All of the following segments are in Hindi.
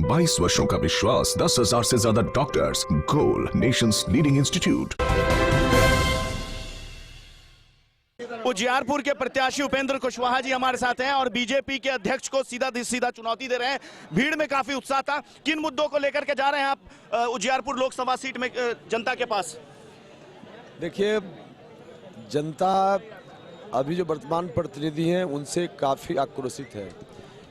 22 वर्षों का विश्वास, 10,000 से ज्यादा डॉक्टर्स, गोल नेशंस लीडिंग इंस्टीट्यूट। उजियारपुर के प्रत्याशी उपेंद्र कुशवाहा जी हमारे साथ हैं और बीजेपी के अध्यक्ष को सीधा चुनौती दे रहे हैं। भीड़ में काफी उत्साह था। किन मुद्दों को लेकर के जा रहे हैं आप उजियारपुर लोकसभा सीट में जनता के पास? देखिए, जनता अभी जो वर्तमान प्रतिनिधि हैं उनसे काफ़ी आक्रोशित है,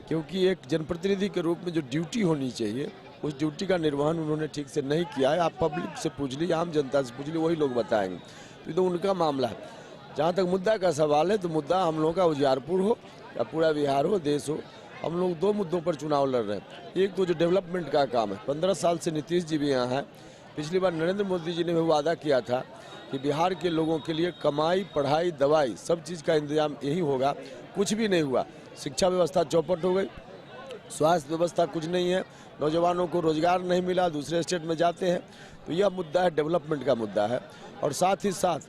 क्योंकि एक जनप्रतिनिधि के रूप में जो ड्यूटी होनी चाहिए उस ड्यूटी का निर्वहन उन्होंने ठीक से नहीं किया है। आप पब्लिक से पूछ लीजिए, आम जनता से पूछ लीजिए, वही लोग बताएंगे। तो उनका मामला है। जहाँ तक मुद्दा का सवाल है तो मुद्दा हम लोगों का उजियारपुर हो या पूरा बिहार हो, देश हो, हम लोग दो मुद्दों पर चुनाव लड़ रहे हैं। एक तो जो डेवलपमेंट का काम है, 15 साल से नीतीश जी भी यहाँ हैं। पिछली बार नरेंद्र मोदी जी ने भी वादा किया था कि बिहार के लोगों के लिए कमाई, पढ़ाई, दवाई सब चीज़ का इंतजाम यही होगा। कुछ भी नहीं हुआ। शिक्षा व्यवस्था चौपट हो गई, स्वास्थ्य व्यवस्था कुछ नहीं है, नौजवानों को रोजगार नहीं मिला, दूसरे स्टेट में जाते हैं। तो यह मुद्दा है, डेवलपमेंट का मुद्दा है। और साथ ही साथ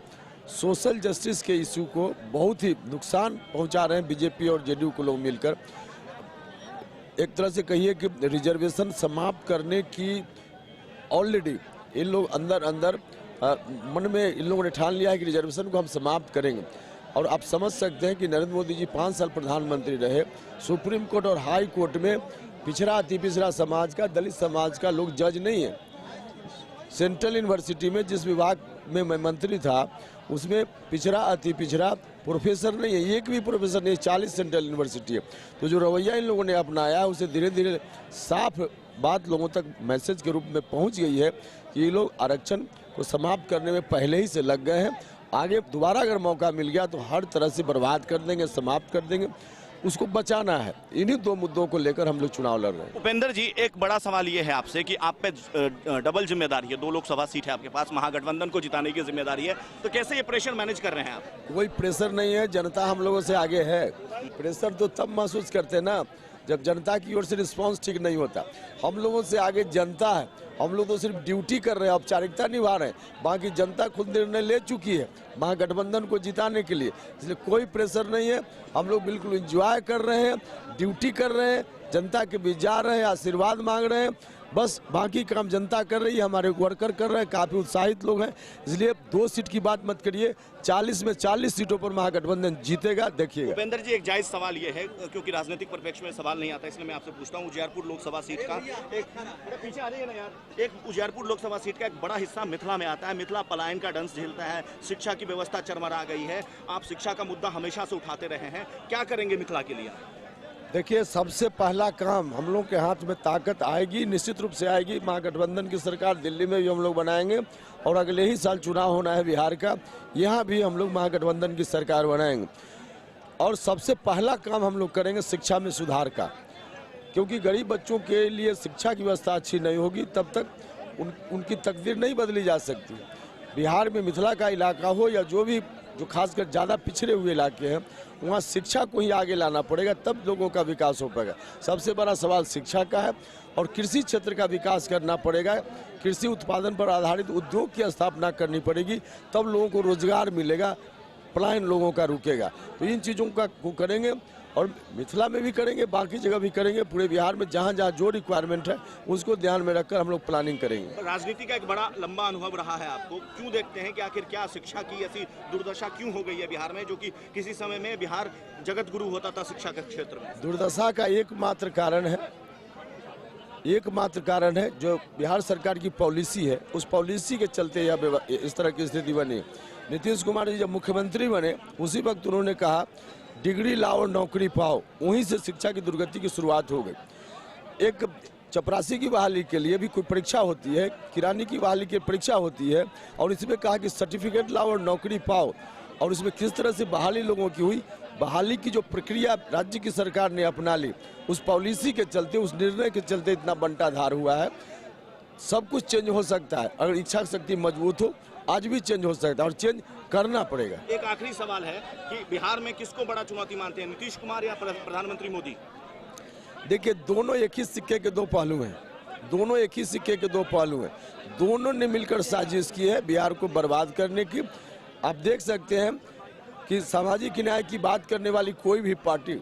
सोशल जस्टिस के इशू को बहुत ही नुकसान पहुंचा रहे हैं बीजेपी और जेडीयू को लोग मिलकर। एक तरह से कहिए कि रिजर्वेशन समाप्त करने की ऑलरेडी इन लोग अंदर मन में इन लोगों ने ठान लिया है कि रिजर्वेशन को हम समाप्त करेंगे। और आप समझ सकते हैं कि नरेंद्र मोदी जी 5 साल प्रधानमंत्री रहे, सुप्रीम कोर्ट और हाई कोर्ट में पिछड़ा अति पिछड़ा समाज का, दलित समाज का लोग जज नहीं है। सेंट्रल यूनिवर्सिटी में जिस विभाग में मैं मंत्री था उसमें पिछड़ा अति पिछड़ा प्रोफेसर नहीं है, एक भी प्रोफेसर नहीं। 40 सेंट्रल यूनिवर्सिटी है। तो जो रवैया इन लोगों ने अपनाया उसे धीरे धीरे साफ बात लोगों तक मैसेज के रूप में पहुंच गई है कि ये लोग आरक्षण को समाप्त करने में पहले ही से लग गए हैं। आगे दोबारा अगर मौका मिल गया तो हर तरह से बर्बाद कर देंगे, समाप्त कर देंगे। उसको बचाना है। इन्हीं दो मुद्दों को लेकर हम लोग चुनाव लड़ रहे हैं। उपेंद्र जी, एक बड़ा सवाल ये है आपसे कि आप पे डबल जिम्मेदारी है, 2 लोकसभा सीट है आपके पास, महागठबंधन को जिताने की जिम्मेदारी है, तो कैसे ये प्रेशर मैनेज कर रहे हैं आप? कोई प्रेशर नहीं है, जनता हम लोगों से आगे है। प्रेशर तो तब महसूस करते हैं ना जब जनता की ओर से रिस्पांस ठीक नहीं होता। हम लोगों से आगे जनता है। हम लोग तो सिर्फ ड्यूटी कर रहे हैं, औपचारिकता निभा रहे हैं। बाकी जनता खुद निर्णय ले चुकी है महागठबंधन को जिताने के लिए, इसलिए कोई प्रेशर नहीं है। हम लोग बिल्कुल एंजॉय कर रहे हैं, ड्यूटी कर रहे हैं, जनता के बीच जा रहे हैं, आशीर्वाद मांग रहे हैं। बस बाकी काम जनता कर रही है, हमारे वर्कर कर रहे हैं, काफ़ी उत्साहित लोग हैं। इसलिए 2 सीट की बात मत करिए, 40 में 40 सीटों पर महागठबंधन जीतेगा, देखिएगा। उपेंद्र जी, एक जायज सवाल ये है, क्योंकि राजनीतिक परिप्रेक्ष्य में सवाल नहीं आता, इसलिए मैं आपसे पूछता हूँ। उजियारपुर लोकसभा सीट का पीछे आ जाइए ना यार, एक उजियारपुर लोकसभा सीट का एक बड़ा हिस्सा मिथिला में आता है। मिथिला पलायन का दंश झेलता है, शिक्षा की व्यवस्था चरमरा गई है। आप शिक्षा का मुद्दा हमेशा से उठाते रहे हैं, क्या करेंगे मिथिला के लिए? देखिए, सबसे पहला काम हम लोग के हाथ में ताकत आएगी, निश्चित रूप से आएगी। महागठबंधन की सरकार दिल्ली में भी हम लोग बनाएंगे और अगले ही साल चुनाव होना है बिहार का, यहाँ भी हम लोग महागठबंधन की सरकार बनाएंगे। और सबसे पहला काम हम लोग करेंगे शिक्षा में सुधार का, क्योंकि गरीब बच्चों के लिए शिक्षा की व्यवस्था अच्छी नहीं होगी तब तक उनकी तकदीर नहीं बदली जा सकती। बिहार में मिथिला का इलाका हो या जो खासकर ज़्यादा पिछड़े हुए इलाके हैं, वहाँ शिक्षा को ही आगे लाना पड़ेगा, तब लोगों का विकास हो पाएगा। सबसे बड़ा सवाल शिक्षा का है। और कृषि क्षेत्र का विकास करना पड़ेगा। कृषि उत्पादन पर आधारित उद्योग की स्थापना करनी पड़ेगी, तब लोगों को रोजगार मिलेगा, पलायन लोगों का रुकेगा। तो इन चीज़ों का को करेंगे और मिथिला में भी करेंगे, बाकी जगह भी करेंगे। पूरे बिहार में जहाँ जहाँ जो रिक्वायरमेंट है उसको ध्यान में रखकर हम लोग प्लानिंग करेंगे। राजनीति का एक बड़ा लंबा अनुभव रहा है आपको, क्यों देखते हैं कि आखिर क्या शिक्षा की ऐसी दुर्दशा क्यों हो गई है बिहार में, जो कि किसी समय में बिहार जगत गुरु होता था शिक्षा के क्षेत्र में? दुर्दशा का एकमात्र कारण है जो बिहार सरकार की पॉलिसी है, उस पॉलिसी के चलते इस तरह की स्थिति बनी। नीतीश कुमार जी जब मुख्यमंत्री बने उसी वक्त उन्होंने कहा डिग्री लाओ और नौकरी पाओ, वहीं से शिक्षा की दुर्गति की शुरुआत हो गई। एक चपरासी की बहाली के लिए भी कोई परीक्षा होती है, किरानी की बहाली की परीक्षा होती है, और इसमें कहा कि सर्टिफिकेट लाओ और नौकरी पाओ। और इसमें किस तरह से बहाली लोगों की हुई, बहाली की जो प्रक्रिया राज्य की सरकार ने अपना ली, उस पॉलिसी के चलते, उस निर्णय के चलते इतना बंटाधार हुआ है। सब कुछ चेंज हो सकता है अगर इच्छा शक्ति मजबूत हो, आज भी चेंज हो सकता है और चेंज करना पड़ेगा। एक आखिरी सवाल है कि बिहार में किसको बड़ा चुनौती मानते हैं, नीतीश कुमार या प्रधानमंत्री मोदी? देखिए, दोनों एक ही सिक्के के 2 पहलू हैं। दोनों एक ही सिक्के के 2 पहलू हैं। दोनों ने मिलकर साजिश की है बिहार को बर्बाद करने की। आप देख सकते हैं कि सामाजिक न्याय की बात करने वाली कोई भी पार्टी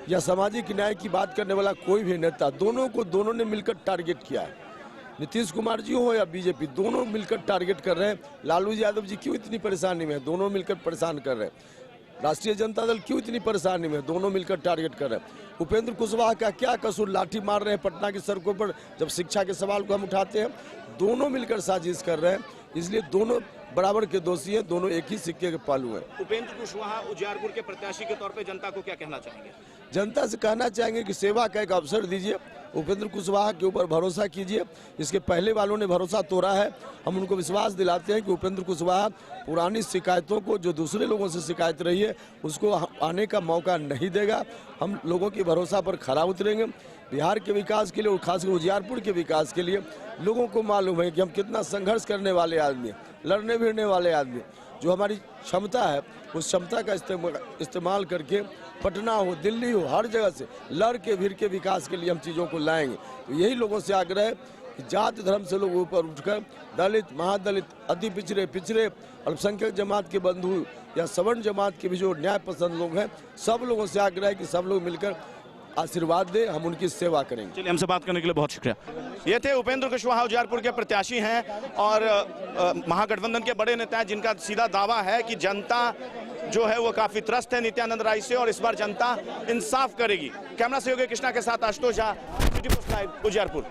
या सामाजिक न्याय की बात करने वाला कोई भी नेता, दोनों ने मिलकर टारगेट किया है। नीतीश कुमार जी हो या बीजेपी, दोनों मिलकर टारगेट कर रहे हैं। लालू यादव जी क्यों इतनी परेशानी में है? दोनों मिलकर परेशान कर रहे हैं। राष्ट्रीय जनता दल क्यों इतनी परेशानी में है? दोनों मिलकर टारगेट कर रहे हैं। उपेंद्र कुशवाहा का क्या कसूर? लाठी मार रहे हैं पटना की सड़कों पर जब शिक्षा के सवाल को हम उठाते हैं। दोनों मिलकर साजिश कर रहे हैं, इसलिए दोनों बराबर के दोषी हैं, दोनों एक ही सिक्के के पहलू हैं। उपेंद्र कुशवाहा उजियारपुर के प्रत्याशी के तौर पे जनता को क्या कहना चाहेंगे? जनता से कहना चाहेंगे कि सेवा का एक अवसर दीजिए, उपेंद्र कुशवाहा के ऊपर भरोसा कीजिए। इसके पहले वालों ने भरोसा तोड़ा है। हम उनको विश्वास दिलाते हैं कि उपेंद्र कुशवाहा पुरानी शिकायतों को, जो दूसरे लोगों से शिकायत रही है, उसको आने का मौका नहीं देगा। हम लोगों के भरोसा पर खरा उतरेंगे। बिहार के विकास के लिए और खासकर उजियारपुर के विकास के लिए लोगों को मालूम है कि हम कितना संघर्ष करने वाले आदमी, लड़ने भिड़ने वाले आदमी। जो हमारी क्षमता है, उस क्षमता का इस्तेमाल करके पटना हो, दिल्ली हो, हर जगह से लड़ के भिड़ के विकास के लिए हम चीज़ों को लाएंगे। तो यही लोगों से आग्रह है कि जाति धर्म से लोग ऊपर उठकर दलित, महादलित, अति पिछड़े, अल्पसंख्यक जमात के बंधु या सवर्ण जमात के भी जो न्याय पसंद लोग हैं, सब लोगों से आग्रह है कि सब लोग मिलकर आशीर्वाद दे, हम उनकी सेवा करेंगे। चलिए, हमसे बात करने के लिए बहुत शुक्रिया। ये थे उपेंद्र कुशवाहा, उजियारपुर के प्रत्याशी हैं और महागठबंधन के बड़े नेता हैं, जिनका सीधा दावा है कि जनता जो है वो काफी त्रस्त है नित्यानंद राय से और इस बार जनता इंसाफ करेगी। कैमरा सहयोगी कृष्णा के साथ Ashutosh Jha, City Post Live, Ujiarpur.